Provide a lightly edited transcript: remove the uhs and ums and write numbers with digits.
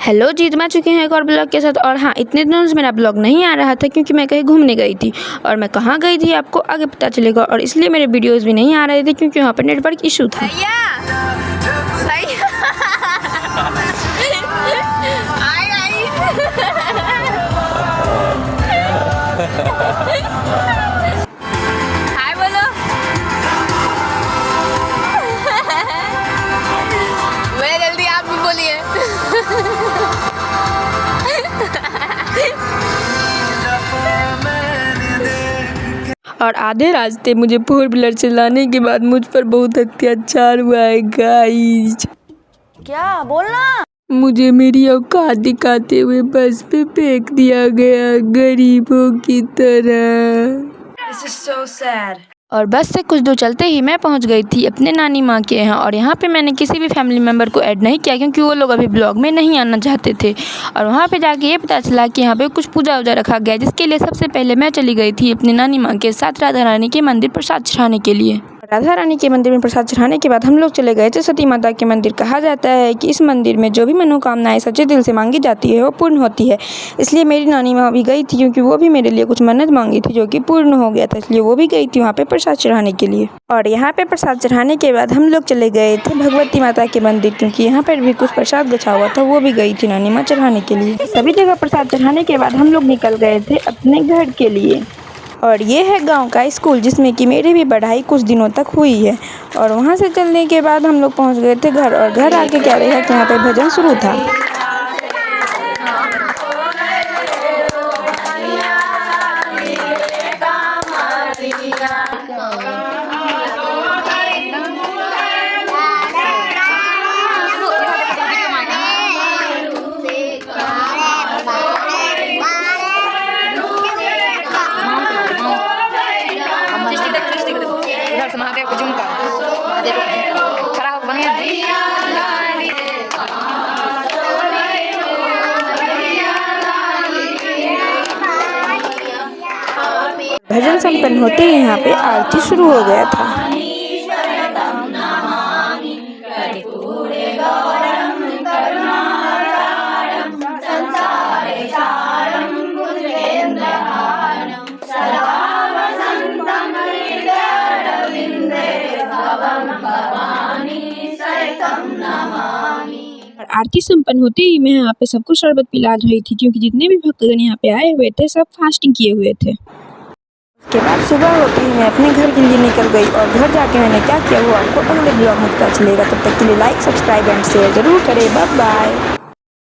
Hello जी, तो मैं चुकी हूँ एक और ब्लॉग के साथ। और हाँ, इतने दिनों से मेरा ब्लॉग नहीं आ रहा था क्योंकि मैं कहीं घूमने गई थी। और मैं कहाँ गई थी आपको आगे पता चलेगा। और इसलिए मेरे वीडियोस भी नहीं आ रहे थे क्योंकि वहाँ पर नेटवर्क इशू था। हाय बोलो। मैं जल्दी आप भी बोलिए। और आधे रास्ते मुझे 4 व्हीलर चलाने के बाद मुझ पर बहुत अत्याचार हुआ है गाइस। क्या बोलना? मुझे मेरी औकात दिखाते हुए बस पे फेंक दिया गया गरीबों की तरह। This is so sad. और बस से कुछ दूर चलते ही मैं पहुंच गई थी अपने नानी माँ के यहाँ। और यहाँ पे मैंने किसी भी फैमिली मेम्बर को ऐड नहीं किया क्योंकि वो लोग अभी ब्लॉग में नहीं आना चाहते थे। और वहाँ पे जाके ये पता चला कि यहाँ पे कुछ पूजा वूजा रखा गया, जिसके लिए सबसे पहले मैं चली गई थी अपनी नानी माँ के साथ राधा रानी के मंदिर प्रसाद चढ़ाने के लिए। राधा रानी के मंदिर में प्रसाद चढ़ाने के बाद हम लोग चले गए थे सती माता के मंदिर। कहा जाता है कि इस मंदिर में जो भी मनोकामनाएं सच्चे दिल से मांगी जाती है वो पूर्ण होती है। इसलिए मेरी नानी माँ भी गई थी क्योंकि वो भी मेरे लिए कुछ मन्नत मांगी थी जो कि पूर्ण हो गया था, इसलिए वो भी गई थी वहाँ पे प्रसाद चढ़ाने के लिए। और यहाँ पे प्रसाद चढ़ाने के बाद हम लोग चले गए थे भगवती माता के मंदिर क्योंकि यहाँ पर भी कुछ प्रसाद बचा हुआ था, वो भी गई थी नानी माँ चढ़ाने के लिए। सभी जगह प्रसाद चढ़ाने के बाद हम लोग निकल गए थे अपने घर के लिए। और ये है गांव का स्कूल जिसमें कि मेरी भी पढ़ाई कुछ दिनों तक हुई है। और वहाँ से चलने के बाद हम लोग पहुँच गए थे घर। और घर आके क्या देखा कि यहाँ पे भजन शुरू था। महादेव को झुमका, महादेव को खड़ा हो बढ़िया। भजन संपन्न होते ही यहाँ पे आरती शुरू हो गया था। और आरती संपन्न होते ही मैं यहाँ पे सबको शरबत पिला रही थी क्योंकि जितने भी भक्तगण यहाँ पे आए हुए थे सब फास्टिंग किए हुए थे। उसके बाद सुबह होते ही मैं अपने घर के लिए निकल गई। और घर जाके मैंने क्या किया वो आपको अगले ब्लॉग में पता चलेगा। तब तक के लिए लाइक, सब्सक्राइब एंड शेयर जरूर करें। Bye bye.